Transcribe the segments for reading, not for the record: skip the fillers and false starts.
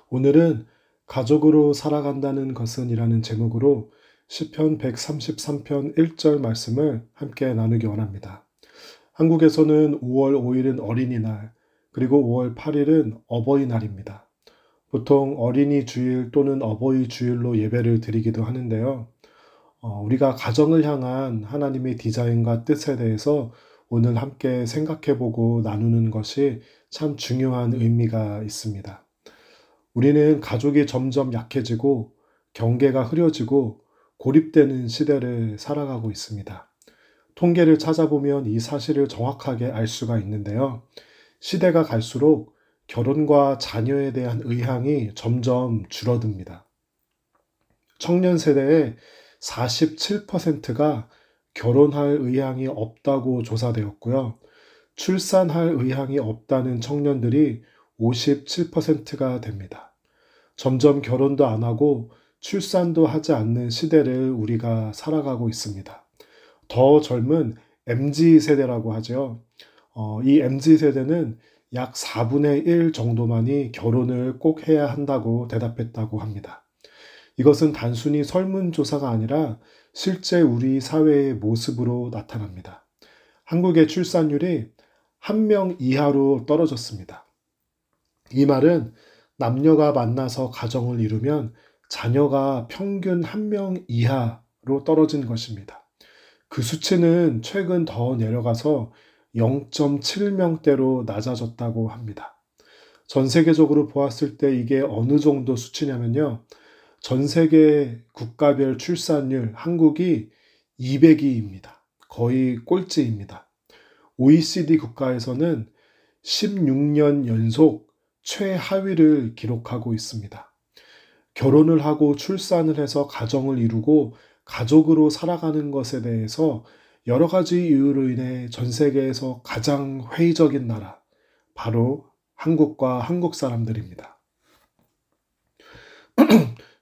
오늘은 가족으로 살아간다는 것은 이라는 제목으로 시편 133편 1절 말씀을 함께 나누기 원합니다. 한국에서는 5월 5일은 어린이날, 그리고 5월 8일은 어버이날입니다. 보통 어린이 주일 또는 어버이 주일로 예배를 드리기도 하는데요. 우리가 가정을 향한 하나님의 디자인과 뜻에 대해서 오늘 함께 생각해보고 나누는 것이 참 중요한 의미가 있습니다. 우리는 가족이 점점 약해지고 경계가 흐려지고 고립되는 시대를 살아가고 있습니다. 통계를 찾아보면 이 사실을 정확하게 알 수가 있는데요. 시대가 갈수록 결혼과 자녀에 대한 의향이 점점 줄어듭니다. 청년 세대의 47%가 결혼할 의향이 없다고 조사되었고요. 출산할 의향이 없다는 청년들이 57%가 됩니다. 점점 결혼도 안 하고 출산도 하지 않는 시대를 우리가 살아가고 있습니다. 더 젊은 MZ세대라고 하죠. 이 MZ세대는 약 4분의 1 정도만이 결혼을 꼭 해야 한다고 대답했다고 합니다. 이것은 단순히 설문조사가 아니라 실제 우리 사회의 모습으로 나타납니다. 한국의 출산율이 1명 이하로 떨어졌습니다. 이 말은 남녀가 만나서 가정을 이루면 자녀가 평균 1명 이하로 떨어진 것입니다. 그 수치는 최근 더 내려가서 0.7명대로 낮아졌다고 합니다. 전 세계적으로 보았을 때 이게 어느 정도 수치냐면요. 전 세계 국가별 출산율 한국이 200위입니다. 거의 꼴찌입니다. OECD 국가에서는 16년 연속 최하위를 기록하고 있습니다. 결혼을 하고 출산을 해서 가정을 이루고 가족으로 살아가는 것에 대해서 여러 가지 이유로 인해 전 세계에서 가장 회의적인 나라, 바로 한국과 한국 사람들입니다.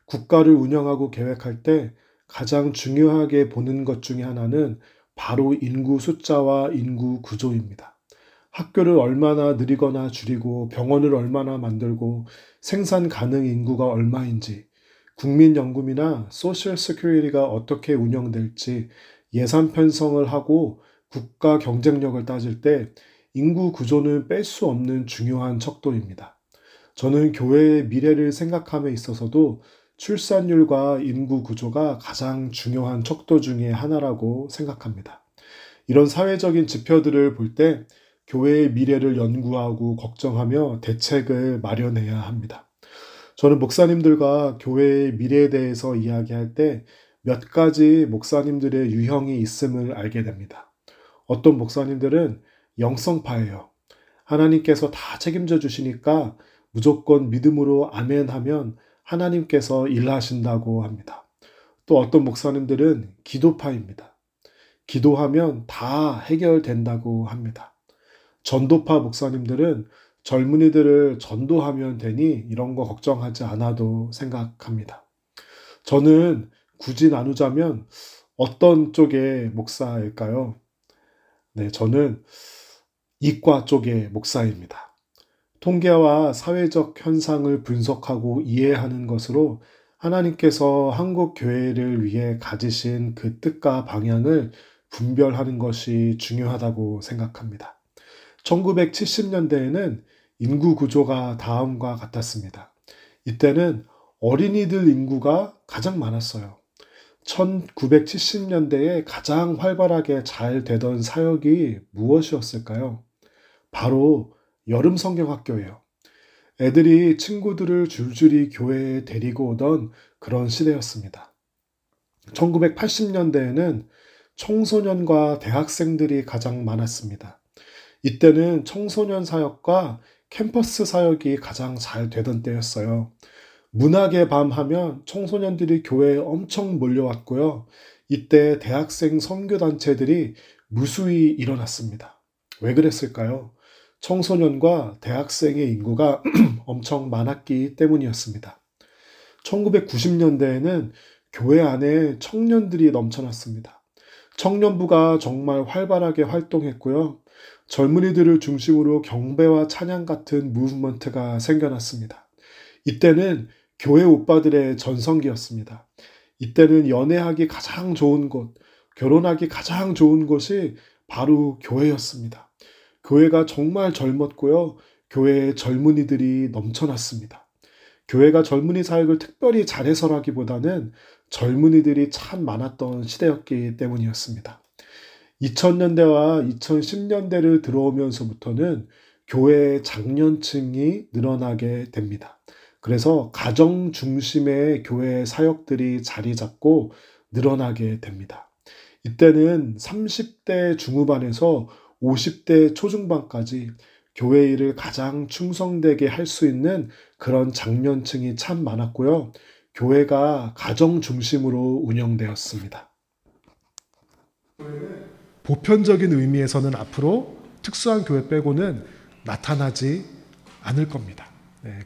국가를 운영하고 계획할 때 가장 중요하게 보는 것 중에 하나는 바로 인구 숫자와 인구 구조입니다. 학교를 얼마나 늘리거나 줄이고 병원을 얼마나 만들고 생산 가능 인구가 얼마인지, 국민연금이나 소셜 세큐리티가 어떻게 운영될지 예산 편성을 하고 국가 경쟁력을 따질 때 인구 구조는 뺄 수 없는 중요한 척도입니다. 저는 교회의 미래를 생각함에 있어서도 출산율과 인구 구조가 가장 중요한 척도 중에 하나라고 생각합니다. 이런 사회적인 지표들을 볼 때 교회의 미래를 연구하고 걱정하며 대책을 마련해야 합니다. 저는 목사님들과 교회의 미래에 대해서 이야기할 때 몇 가지 목사님들의 유형이 있음을 알게 됩니다. 어떤 목사님들은 영성파예요. 하나님께서 다 책임져 주시니까 무조건 믿음으로 아멘 하면 하나님께서 일하신다고 합니다. 또 어떤 목사님들은 기도파입니다. 기도하면 다 해결된다고 합니다. 전도파 목사님들은 젊은이들을 전도하면 되니 이런 거 걱정하지 않아도 생각합니다. 저는 굳이 나누자면 어떤 쪽의 목사일까요? 네, 저는 이과 쪽의 목사입니다. 통계와 사회적 현상을 분석하고 이해하는 것으로 하나님께서 한국 교회를 위해 가지신 그 뜻과 방향을 분별하는 것이 중요하다고 생각합니다. 1970년대에는 인구 구조가 다음과 같았습니다. 이때는 어린이들 인구가 가장 많았어요. 1970년대에 가장 활발하게 잘 되던 사역이 무엇이었을까요? 바로 여름 성경학교예요. 애들이 친구들을 줄줄이 교회에 데리고 오던 그런 시대였습니다. 1980년대에는 청소년과 대학생들이 가장 많았습니다. 이때는 청소년 사역과 캠퍼스 사역이 가장 잘 되던 때였어요. 문학의 밤 하면 청소년들이 교회에 엄청 몰려왔고요. 이때 대학생 선교단체들이 무수히 일어났습니다. 왜 그랬을까요? 청소년과 대학생의 인구가 엄청 많았기 때문이었습니다. 1990년대에는 교회 안에 청년들이 넘쳐났습니다. 청년부가 정말 활발하게 활동했고요. 젊은이들을 중심으로 경배와 찬양 같은 무브먼트가 생겨났습니다. 이때는 교회 오빠들의 전성기였습니다. 이때는 연애하기 가장 좋은 곳, 결혼하기 가장 좋은 곳이 바로 교회였습니다. 교회가 정말 젊었고요. 교회에 젊은이들이 넘쳐났습니다. 교회가 젊은이 사역을 특별히 잘해서라기보다는 젊은이들이 참 많았던 시대였기 때문이었습니다. 2000년대와 2010년대를 들어오면서부터는 교회의 장년층이 늘어나게 됩니다. 그래서 가정 중심의 교회 사역들이 자리 잡고 늘어나게 됩니다. 이때는 30대 중후반에서 50대 초중반까지 교회 일을 가장 충성되게 할 수 있는 그런 장년층이 참 많았고요. 교회가 가정 중심으로 운영되었습니다. 보편적인 의미에서는 앞으로 특수한 교회 빼고는 나타나지 않을 겁니다.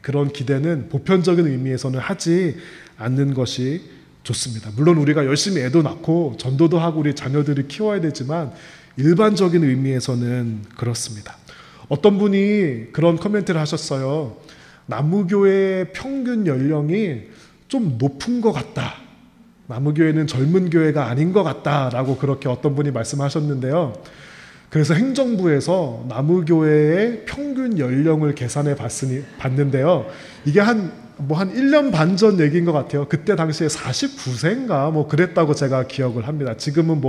그런 기대는 보편적인 의미에서는 하지 않는 것이 좋습니다. 물론 우리가 열심히 애도 낳고 전도도 하고 우리 자녀들을 키워야 되지만 일반적인 의미에서는 그렇습니다. 어떤 분이 그런 코멘트를 하셨어요. 남무교회의 평균 연령이 좀 높은 것 같다. 남무교회는 젊은 교회가 아닌 것 같다라고 그렇게 어떤 분이 말씀하셨는데요. 그래서 행정부에서 남무교회의 평균 연령을 계산해 봤는데요. 이게 한 1년 반 전 얘기인 것 같아요. 그때 당시에 49세인가 그랬다고 제가 기억을 합니다. 지금은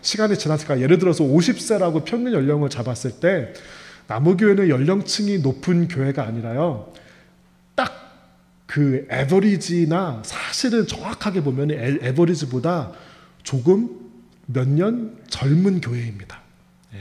시간이 지났을까. 예를 들어서 50세라고 평균 연령을 잡았을 때 남무교회는 연령층이 높은 교회가 아니라요. 딱 그 에버리지나 사실은 정확하게 보면 에버리지보다 조금 몇 년 젊은 교회입니다.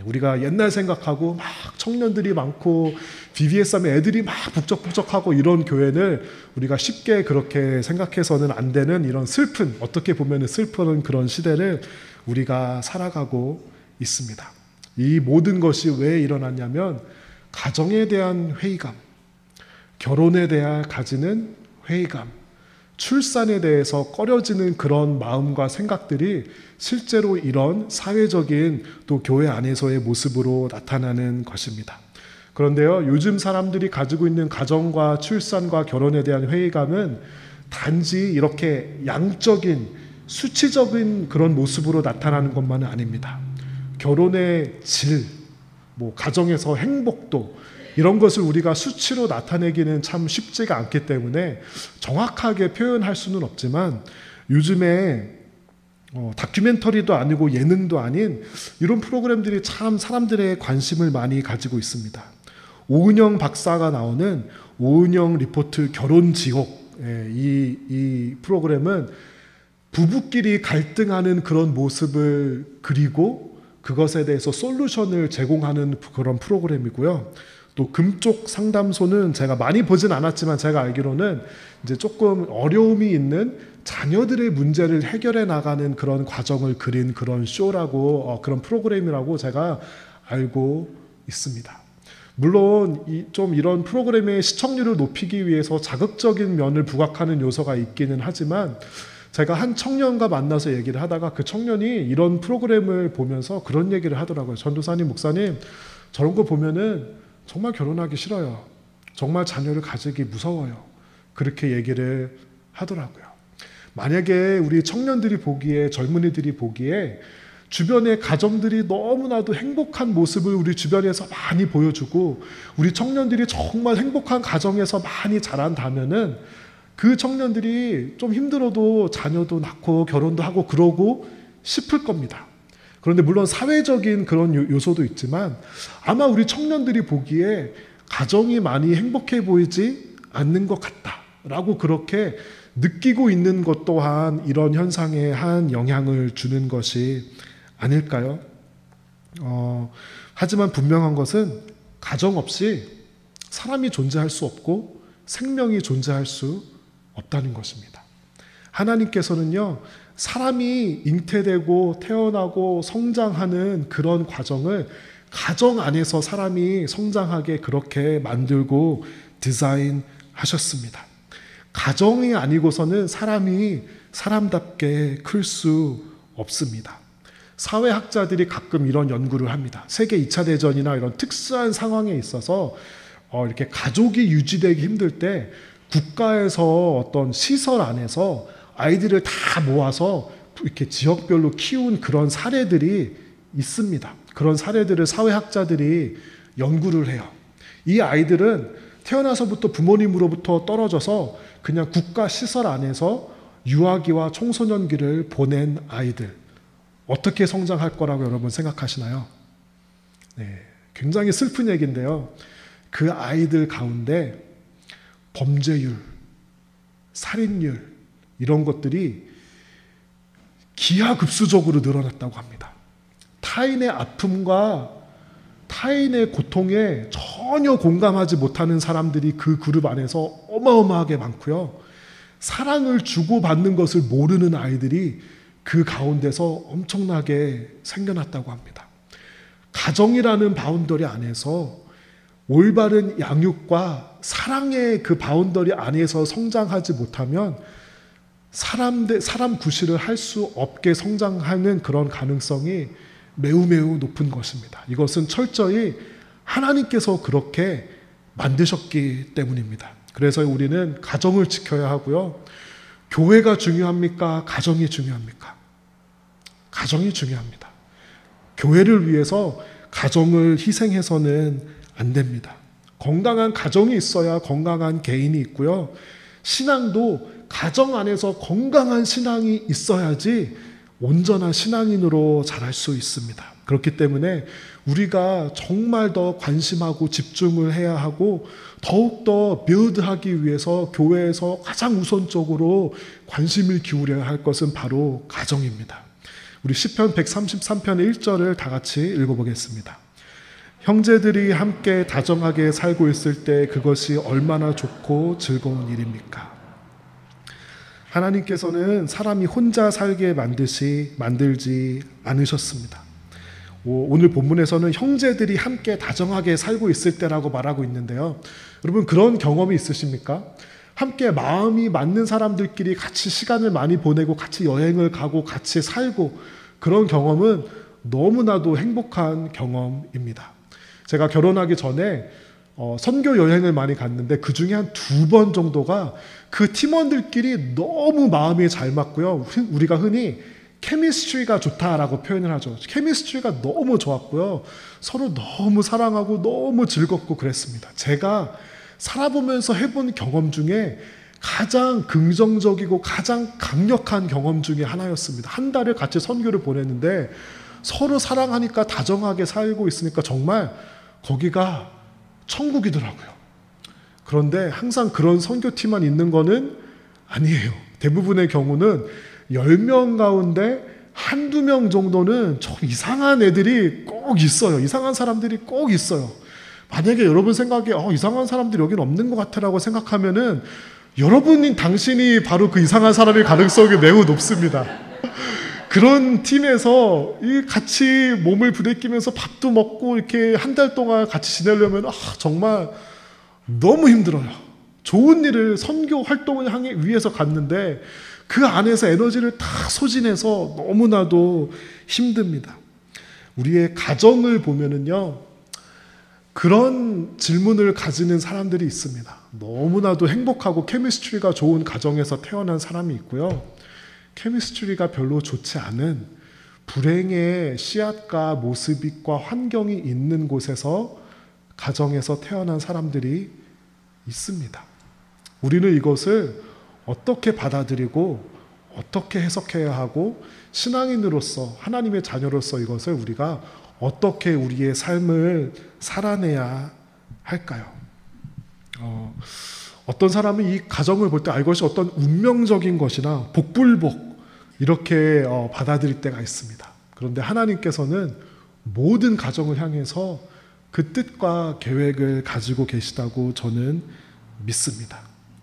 우리가 옛날 생각하고 막 청년들이 많고 VBS 하면 애들이 막 북적북적하고 이런 교회를 우리가 쉽게 그렇게 생각해서는 안 되는 이런 슬픈, 어떻게 보면 슬픈 그런 시대를 우리가 살아가고 있습니다. 이 모든 것이 왜 일어났냐면 가정에 대한 회의감, 결혼에 대해 가지는 회의감, 출산에 대해서 꺼려지는 그런 마음과 생각들이 실제로 이런 사회적인 또 교회 안에서의 모습으로 나타나는 것입니다. 그런데요, 요즘 사람들이 가지고 있는 가정과 출산과 결혼에 대한 회의감은 단지 이렇게 양적인 수치적인 그런 모습으로 나타나는 것만은 아닙니다. 결혼의 질, 가정에서 행복도 이런 것을 우리가 수치로 나타내기는 참 쉽지가 않기 때문에 정확하게 표현할 수는 없지만 요즘에 다큐멘터리도 아니고 예능도 아닌 이런 프로그램들이 참 사람들의 관심을 많이 가지고 있습니다. 오은영 박사가 나오는 오은영 리포트 결혼지옥, 이 프로그램은 부부끼리 갈등하는 그런 모습을 그리고 그것에 대해서 솔루션을 제공하는 그런 프로그램이고요. 또 금쪽 상담소는 제가 많이 보진 않았지만 제가 알기로는 이제 조금 어려움이 있는 자녀들의 문제를 해결해 나가는 그런 과정을 그린 그런 쇼라고 그런 프로그램이라고 제가 알고 있습니다. 물론 좀 이런 프로그램의 시청률을 높이기 위해서 자극적인 면을 부각하는 요소가 있기는 하지만 제가 한 청년과 만나서 얘기를 하다가 그 청년이 이런 프로그램을 보면서 그런 얘기를 하더라고요. 전도사님, 목사님, 저런 거 보면은 정말 결혼하기 싫어요. 정말 자녀를 가지기 무서워요. 그렇게 얘기를 하더라고요. 만약에 우리 청년들이 보기에, 젊은이들이 보기에 주변의 가정들이 너무나도 행복한 모습을 우리 주변에서 많이 보여주고 우리 청년들이 정말 행복한 가정에서 많이 자란다면은 그 청년들이 좀 힘들어도 자녀도 낳고 결혼도 하고 그러고 싶을 겁니다. 그런데 물론 사회적인 그런 요소도 있지만 아마 우리 청년들이 보기에 가정이 많이 행복해 보이지 않는 것 같다라고 그렇게 느끼고 있는 것 또한 이런 현상에 한 영향을 주는 것이 아닐까요? 하지만 분명한 것은 가정 없이 사람이 존재할 수 없고 생명이 존재할 수 없다는 것입니다. 하나님께서는요, 사람이 잉태되고 태어나고 성장하는 그런 과정을 가정 안에서 사람이 성장하게 그렇게 만들고 디자인하셨습니다. 가정이 아니고서는 사람이 사람답게 클 수 없습니다. 사회학자들이 가끔 이런 연구를 합니다. 세계 2차 대전이나 이런 특수한 상황에 있어서 이렇게 가족이 유지되기 힘들 때 국가에서 어떤 시설 안에서 아이들을 다 모아서 이렇게 지역별로 키운 그런 사례들이 있습니다. 그런 사례들을 사회학자들이 연구를 해요. 이 아이들은 태어나서부터 부모님으로부터 떨어져서 그냥 국가 시설 안에서 유아기와 청소년기를 보낸 아이들, 어떻게 성장할 거라고 여러분 생각하시나요? 네, 굉장히 슬픈 얘기인데요. 그 아이들 가운데 범죄율, 살인율 이런 것들이 기하급수적으로 늘어났다고 합니다. 타인의 아픔과 타인의 고통에 전혀 공감하지 못하는 사람들이 그 그룹 안에서 어마어마하게 많고요. 사랑을 주고받는 것을 모르는 아이들이 그 가운데서 엄청나게 생겨났다고 합니다. 가정이라는 바운더리 안에서 올바른 양육과 사랑의 그 바운더리 안에서 성장하지 못하면 사람 구실을 할 수 없게 성장하는 그런 가능성이 매우 높은 것입니다. 이것은 철저히 하나님께서 그렇게 만드셨기 때문입니다. 그래서 우리는 가정을 지켜야 하고요. 교회가 중요합니까? 가정이 중요합니까? 가정이 중요합니다. 교회를 위해서 가정을 희생해서는 안 됩니다. 건강한 가정이 있어야 건강한 개인이 있고요. 신앙도 가정 안에서 건강한 신앙이 있어야지 온전한 신앙인으로 자랄 수 있습니다. 그렇기 때문에 우리가 정말 더 관심하고 집중을 해야 하고 더욱더 빌드하기 위해서 교회에서 가장 우선적으로 관심을 기울여야 할 것은 바로 가정입니다. 우리 시편 133편 1절을 다 같이 읽어보겠습니다. 형제들이 함께 다정하게 살고 있을 때 그것이 얼마나 좋고 즐거운 일입니까? 하나님께서는 사람이 혼자 살게 만들지 않으셨습니다. 오늘 본문에서는 형제들이 함께 다정하게 살고 있을 때라고 말하고 있는데요. 여러분 그런 경험이 있으십니까? 함께 마음이 맞는 사람들끼리 같이 시간을 많이 보내고 같이 여행을 가고 같이 살고 그런 경험은 너무나도 행복한 경험입니다. 제가 결혼하기 전에 선교 여행을 많이 갔는데 그 중에 한 2번 정도가 그 팀원들끼리 너무 마음이 잘 맞고요. 우리가 흔히 케미스트리가 좋다라고 표현을 하죠. 케미스트리가 너무 좋았고요. 서로 너무 사랑하고 너무 즐겁고 그랬습니다. 제가 살아보면서 해본 경험 중에 가장 긍정적이고 가장 강력한 경험 중에 하나였습니다. 한 달을 같이 선교를 보냈는데 서로 사랑하니까 다정하게 살고 있으니까 정말 거기가 천국이더라고요. 그런데 항상 그런 선교팀만 있는 거는 아니에요. 대부분의 경우는 10명 가운데 한두 명 정도는 좀 이상한 애들이 꼭 있어요. 이상한 사람들이 꼭 있어요. 만약에 여러분 생각에 이상한 사람들이 여긴 없는 것 같아라고 생각하면은 당신이 바로 그 이상한 사람일 가능성이 매우 높습니다. 그런 팀에서 같이 몸을 부대끼면서 밥도 먹고 이렇게 한 달 동안 같이 지내려면 정말 너무 힘들어요. 좋은 일을 선교 활동을 위해서 갔는데 그 안에서 에너지를 다 소진해서 너무나도 힘듭니다. 우리의 가정을 보면은요, 그런 질문을 가지는 사람들이 있습니다. 너무나도 행복하고 케미스트리가 좋은 가정에서 태어난 사람이 있고요. 케미스트리가 별로 좋지 않은 불행의 씨앗과 모습과 환경이 있는 곳에서 가정에서 태어난 사람들이 있습니다. 우리는 이것을 어떻게 받아들이고 어떻게 해석해야 하고 신앙인으로서 하나님의 자녀로서 이것을 우리가 어떻게 우리의 삶을 살아내야 할까요? 어떤 사람은 이 가정을 볼 때 이것이 어떤 운명적인 것이나 복불복 이렇게 받아들일 때가 있습니다. 그런데 하나님께서는 모든 가정을 향해서 그 뜻과 계획을 가지고 계시다고 저는 믿습니다.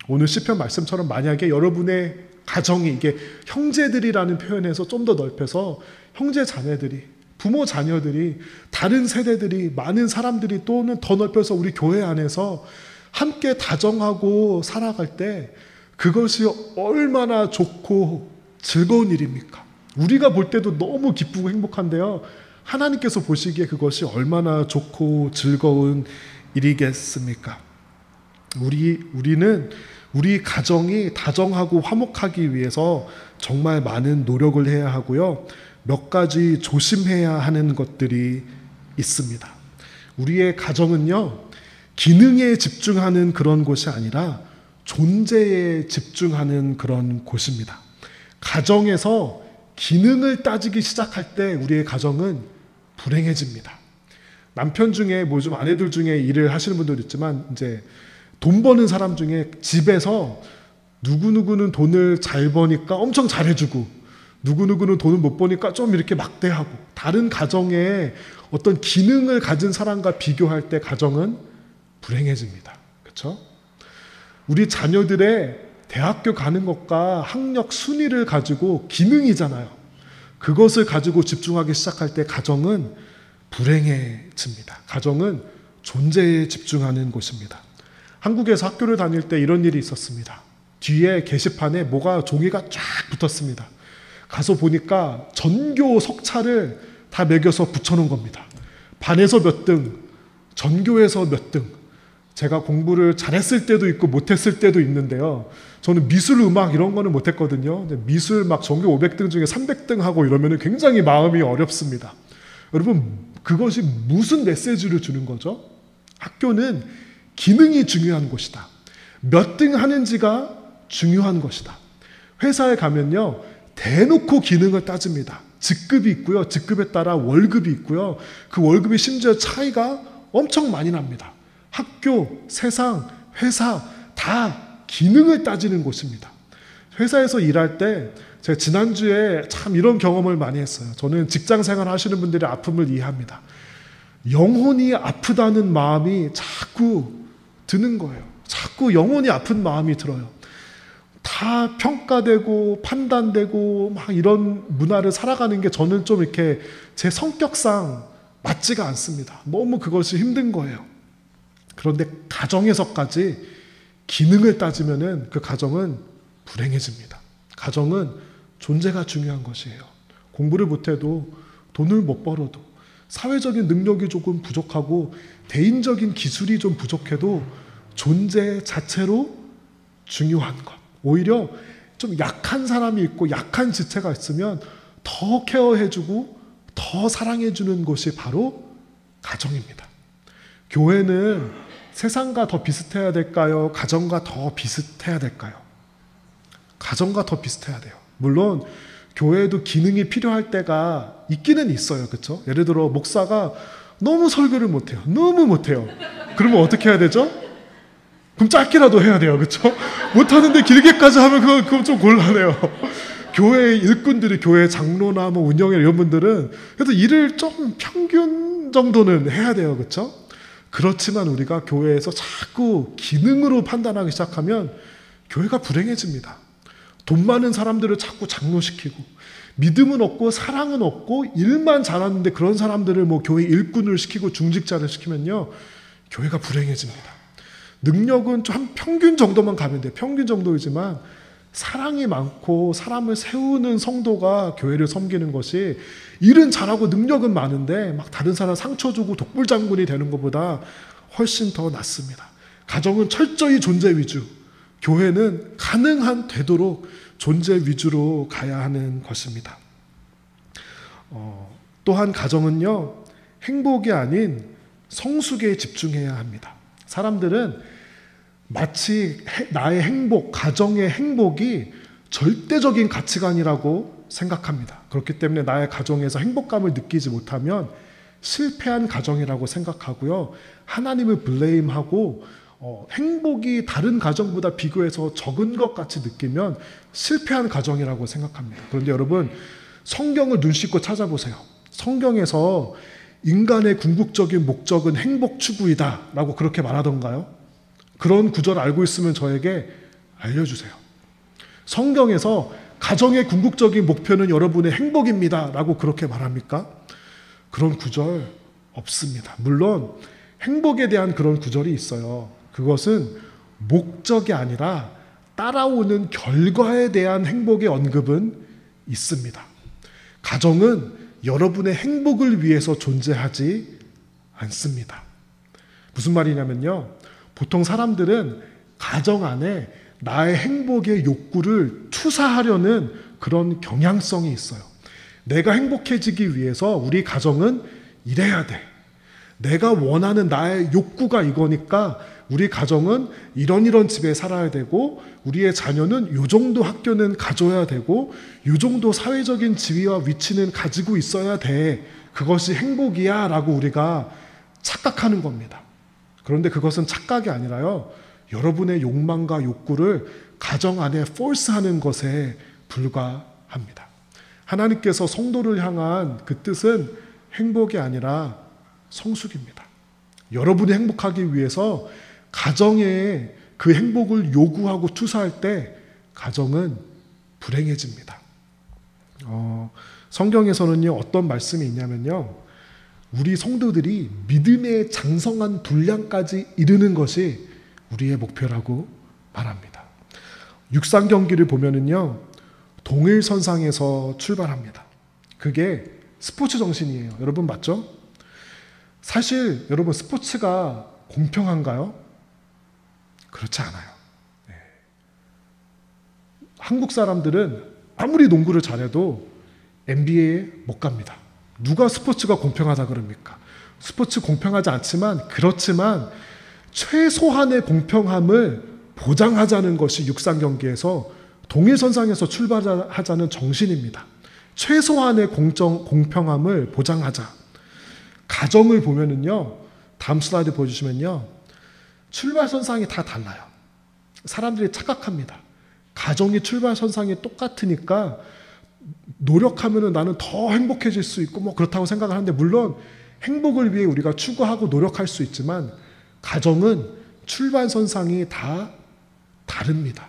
오늘 시편 말씀처럼 만약에 여러분의 가정이 이게 형제들이라는 표현에서 좀 더 넓혀서 형제 자매들이, 부모 자녀들이, 다른 세대들이, 많은 사람들이 또는 더 넓혀서 우리 교회 안에서 함께 다정하고 살아갈 때 그것이 얼마나 좋고 즐거운 일입니까? 우리가 볼 때도 너무 기쁘고 행복한데요. 하나님께서 보시기에 그것이 얼마나 좋고 즐거운 일이겠습니까? 우리는 우리 가정이 다정하고 화목하기 위해서 정말 많은 노력을 해야 하고요. 몇 가지 조심해야 하는 것들이 있습니다. 우리의 가정은요, 기능에 집중하는 그런 곳이 아니라 존재에 집중하는 그런 곳입니다. 가정에서 기능을 따지기 시작할 때 우리의 가정은 불행해집니다. 남편 중에 뭐 좀 아내들 중에 일을 하시는 분들 있지만 이제 돈 버는 사람 중에 집에서 누구누구는 돈을 잘 버니까 엄청 잘해주고 누구누구는 돈을 못 버니까 좀 이렇게 막대하고 다른 가정에 어떤 기능을 가진 사람과 비교할 때 가정은 불행해집니다. 그렇죠? 우리 자녀들의 대학교 가는 것과 학력 순위를 가지고 기능이잖아요. 그것을 가지고 집중하기 시작할 때 가정은 불행해집니다. 가정은 존재에 집중하는 곳입니다. 한국에서 학교를 다닐 때 이런 일이 있었습니다. 뒤에 게시판에 뭐가 종이가 쫙 붙었습니다. 가서 보니까 전교 석차를 다 매겨서 붙여놓은 겁니다. 반에서 몇 등, 전교에서 몇 등. 제가 공부를 잘했을 때도 있고 못했을 때도 있는데요. 저는 미술, 음악 이런 거는 못했거든요. 근데 미술 막 전교 500등 중에 300등 하고 이러면 굉장히 마음이 어렵습니다. 여러분, 그것이 무슨 메시지를 주는 거죠? 학교는 기능이 중요한 곳이다. 몇 등 하는지가 중요한 것이다. 회사에 가면요, 대놓고 기능을 따집니다. 직급이 있고요. 직급에 따라 월급이 있고요. 그 월급이 심지어 차이가 엄청 많이 납니다. 학교, 세상, 회사 다 기능을 따지는 곳입니다. 회사에서 일할 때 제가 지난주에 참 이런 경험을 많이 했어요. 저는 직장 생활 하시는 분들의 아픔을 이해합니다. 영혼이 아프다는 마음이 자꾸 드는 거예요. 자꾸 영혼이 아픈 마음이 들어요. 다 평가되고 판단되고 막 이런 문화를 살아가는 게 저는 좀 이렇게 제 성격상 맞지가 않습니다. 너무 그것이 힘든 거예요. 그런데 가정에서까지 기능을 따지면은 그 가정은 불행해집니다. 가정은 존재가 중요한 것이에요. 공부를 못해도 돈을 못 벌어도 사회적인 능력이 조금 부족하고 대인적인 기술이 좀 부족해도 존재 자체로 중요한 것. 오히려 좀 약한 사람이 있고 약한 지체가 있으면 더 케어해주고 더 사랑해주는 것이 바로 가정입니다. 교회는 세상과 더 비슷해야 될까요? 가정과 더 비슷해야 될까요? 가정과 더 비슷해야 돼요. 물론 교회에도 기능이 필요할 때가 있기는 있어요. 그렇죠? 예를 들어 목사가 너무 설교를 못해요. 너무 못해요. 그러면 어떻게 해야 되죠? 그럼 짧게라도 해야 돼요. 그렇죠? 못하는데 길게까지 하면 그건 좀 곤란해요. 교회 일꾼들이 교회 장로나 뭐 운영회 이런 분들은 그래도 일을 좀 평균 정도는 해야 돼요. 그렇죠? 그렇지만 우리가 교회에서 자꾸 기능으로 판단하기 시작하면 교회가 불행해집니다. 돈 많은 사람들을 자꾸 장로시키고 믿음은 없고 사랑은 없고 일만 잘하는데 그런 사람들을 뭐 교회 일꾼을 시키고 중직자를 시키면요, 교회가 불행해집니다. 능력은 좀 한 평균 정도만 가면 돼요. 평균 정도이지만 사랑이 많고 사람을 세우는 성도가 교회를 섬기는 것이 일은 잘하고 능력은 많은데 막 다른 사람 상처 주고 독불장군이 되는 것보다 훨씬 더 낫습니다. 가정은 철저히 존재 위주, 교회는 가능한 되도록 존재 위주로 가야 하는 것입니다. 또한 가정은요, 행복이 아닌 성숙에 집중해야 합니다. 사람들은 마치 나의 행복, 가정의 행복이 절대적인 가치관이라고 생각합니다. 그렇기 때문에 나의 가정에서 행복감을 느끼지 못하면 실패한 가정이라고 생각하고요, 하나님을 블레임하고 행복이 다른 가정보다 비교해서 적은 것 같이 느끼면 실패한 가정이라고 생각합니다. 그런데 여러분, 성경을 눈 씻고 찾아보세요. 성경에서 인간의 궁극적인 목적은 행복 추구이다 라고 그렇게 말하던가요? 그런 구절을 알고 있으면 저에게 알려주세요. 성경에서 가정의 궁극적인 목표는 여러분의 행복입니다 라고 그렇게 말합니까? 그런 구절 없습니다. 물론 행복에 대한 그런 구절이 있어요. 그것은 목적이 아니라 따라오는 결과에 대한 행복의 언급은 있습니다. 가정은 여러분의 행복을 위해서 존재하지 않습니다. 무슨 말이냐면요, 보통 사람들은 가정 안에 나의 행복의 욕구를 투사하려는 그런 경향성이 있어요. 내가 행복해지기 위해서 우리 가정은 이래야 돼. 내가 원하는 나의 욕구가 이거니까 우리 가정은 이런 집에 살아야 되고, 우리의 자녀는 요 정도 학교는 가져야 되고, 요 정도 사회적인 지위와 위치는 가지고 있어야 돼. 그것이 행복이야 라고 우리가 착각하는 겁니다. 그런데 그것은 착각이 아니라요, 여러분의 욕망과 욕구를 가정 안에 force하는 것에 불과합니다. 하나님께서 성도를 향한 그 뜻은 행복이 아니라 성숙입니다. 여러분이 행복하기 위해서 가정에 그 행복을 요구하고 투사할 때 가정은 불행해집니다. 성경에서는요, 어떤 말씀이 있냐면요, 우리 성도들이 믿음의 장성한 분량까지 이르는 것이 우리의 목표라고 말합니다. 육상 경기를 보면은요, 동일선상에서 출발합니다. 그게 스포츠 정신이에요. 여러분 맞죠? 사실 여러분, 스포츠가 공평한가요? 그렇지 않아요. 네. 한국 사람들은 아무리 농구를 잘해도 NBA에 못 갑니다. 누가 스포츠가 공평하다 그럽니까? 스포츠 공평하지 않지만, 그렇지만 최소한의 공평함을 보장하자는 것이 육상 경기에서 동일선상에서 출발하자는 정신입니다. 최소한의 공평함을 보장하자. 가정을 보면은요, 다음 슬라이드 보여주시면요, 출발선상이 다 달라요. 사람들이 착각합니다. 가정이 출발선상이 똑같으니까 노력하면은 나는 더 행복해질 수 있고 뭐 그렇다고 생각을 하는데, 물론 행복을 위해 우리가 추구하고 노력할 수 있지만 가정은 출발선상이 다 다릅니다.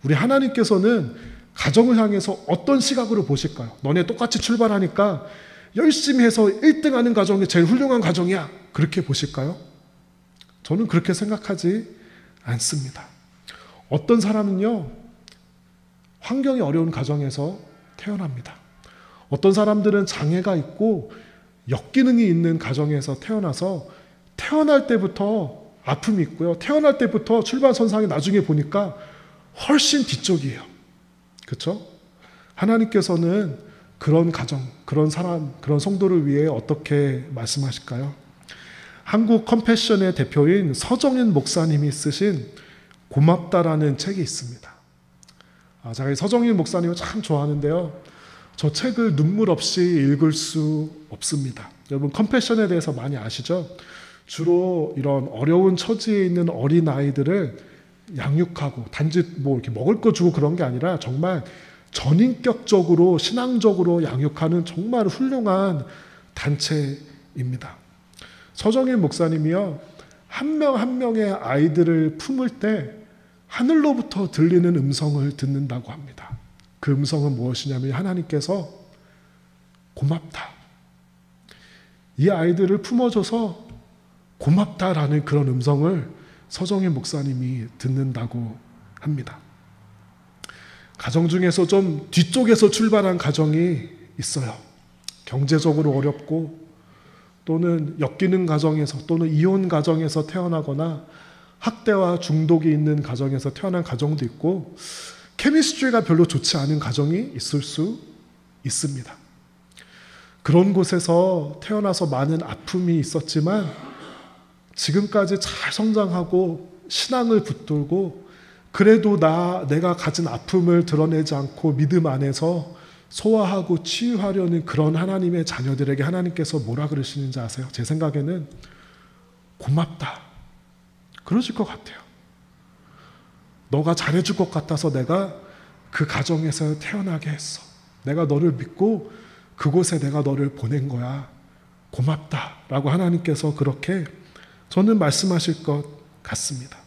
우리 하나님께서는 가정을 향해서 어떤 시각으로 보실까요? 너네 똑같이 출발하니까 열심히 해서 1등하는 가정이 제일 훌륭한 가정이야, 그렇게 보실까요? 저는 그렇게 생각하지 않습니다. 어떤 사람은요, 환경이 어려운 가정에서 태어납니다. 어떤 사람들은 장애가 있고 역기능이 있는 가정에서 태어나서 태어날 때부터 아픔이 있고요, 태어날 때부터 출발선상에 나중에 보니까 훨씬 뒤쪽이에요. 그렇죠? 하나님께서는 그런 가정, 그런 사람, 그런 성도를 위해 어떻게 말씀하실까요? 한국 컴패션의 대표인 서정인 목사님이 쓰신 고맙다라는 책이 있습니다. 제가 이 서정인 목사님을 참 좋아하는데요, 저 책을 눈물 없이 읽을 수 없습니다. 여러분 컴패션에 대해서 많이 아시죠? 주로 이런 어려운 처지에 있는 어린 아이들을 양육하고, 단지 뭐 이렇게 먹을 거 주고 그런 게 아니라 정말 전인격적으로 신앙적으로 양육하는 정말 훌륭한 단체입니다. 서정인 목사님이요, 한 명 한 명의 아이들을 품을 때 하늘로부터 들리는 음성을 듣는다고 합니다. 그 음성은 무엇이냐면, 하나님께서 고맙다, 이 아이들을 품어줘서 고맙다라는 그런 음성을 서정인 목사님이 듣는다고 합니다. 가정 중에서 좀 뒤쪽에서 출발한 가정이 있어요. 경제적으로 어렵고, 또는 역기능 가정에서, 또는 이혼 가정에서 태어나거나 학대와 중독이 있는 가정에서 태어난 가정도 있고, 케미스트리가 별로 좋지 않은 가정이 있을 수 있습니다. 그런 곳에서 태어나서 많은 아픔이 있었지만 지금까지 잘 성장하고 신앙을 붙들고, 그래도 내가 가진 아픔을 드러내지 않고 믿음 안에서 소화하고 치유하려는 그런 하나님의 자녀들에게 하나님께서 뭐라 그러시는지 아세요? 제 생각에는 고맙다, 그러실 것 같아요. 너가 잘해줄 것 같아서 내가 그 가정에서 태어나게 했어. 내가 너를 믿고 그곳에 내가 너를 보낸 거야. 고맙다 라고 하나님께서 그렇게 저는 말씀하실 것 같습니다.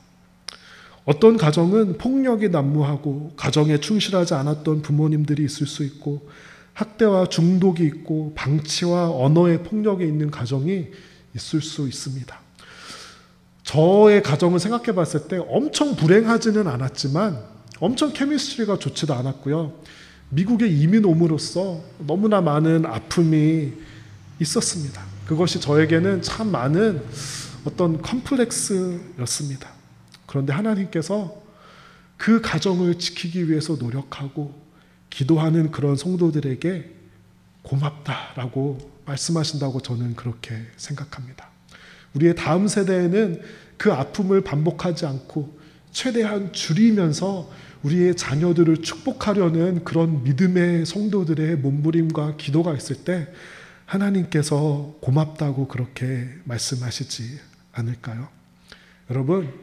어떤 가정은 폭력이 난무하고 가정에 충실하지 않았던 부모님들이 있을 수 있고, 학대와 중독이 있고 방치와 언어의 폭력이 있는 가정이 있을 수 있습니다. 저의 가정을 생각해 봤을 때 엄청 불행하지는 않았지만 엄청 케미스트리가 좋지도 않았고요, 미국에 이민 옴으로써 너무나 많은 아픔이 있었습니다. 그것이 저에게는 참 많은 어떤 컴플렉스였습니다. 그런데 하나님께서 그 가정을 지키기 위해서 노력하고 기도하는 그런 성도들에게 고맙다라고 말씀하신다고 저는 그렇게 생각합니다. 우리의 다음 세대에는 그 아픔을 반복하지 않고 최대한 줄이면서 우리의 자녀들을 축복하려는 그런 믿음의 성도들의 몸부림과 기도가 있을 때 하나님께서 고맙다고 그렇게 말씀하시지 않을까요? 여러분,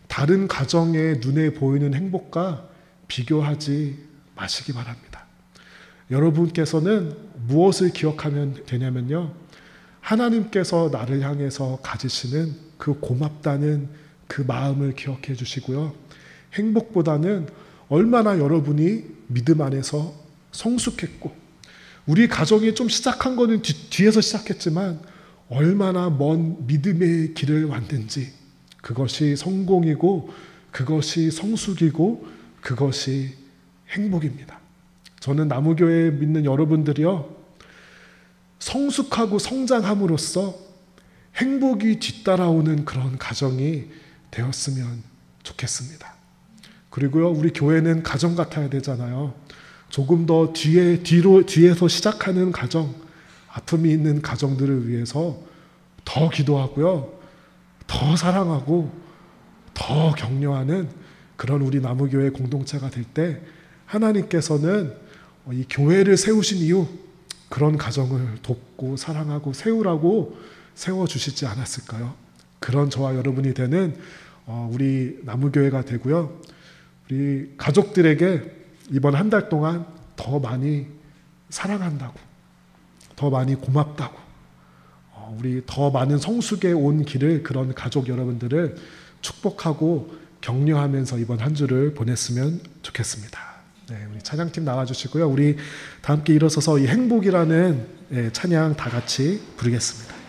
다른 가정의 눈에 보이는 행복과 비교하지 마시기 바랍니다. 여러분께서는 무엇을 기억하면 되냐면요, 하나님께서 나를 향해서 가지시는 그 고맙다는 그 마음을 기억해 주시고요, 행복보다는 얼마나 여러분이 믿음 안에서 성숙했고, 우리 가정이 좀 시작한 거는 뒤에서 시작했지만 얼마나 먼 믿음의 길을 왔는지, 그것이 성공이고 그것이 성숙이고 그것이 행복입니다. 저는 나무교회 믿는 여러분들이요, 성숙하고 성장함으로써 행복이 뒤따라오는 그런 가정이 되었으면 좋겠습니다. 그리고요, 우리 교회는 가정 같아야 되잖아요. 조금 더 뒤에서 시작하는 가정, 아픔이 있는 가정들을 위해서 더 기도하고요, 더 사랑하고 더 격려하는 그런 우리 나무교회 공동체가 될 때 하나님께서는 이 교회를 세우신 이유, 그런 가정을 돕고 사랑하고 세우라고 세워주시지 않았을까요? 그런 저와 여러분이 되는 우리 나무교회가 되고요, 우리 가족들에게 이번 한 달 동안 더 많이 사랑한다고, 더 많이 고맙다고, 우리 더 많은 성숙에 온 길을, 그런 가족 여러분들을 축복하고 격려하면서 이번 한 주를 보냈으면 좋겠습니다. 네, 우리 찬양팀 나와주시고요, 우리 다 함께 일어서서 이 행복이라는 찬양 다 같이 부르겠습니다.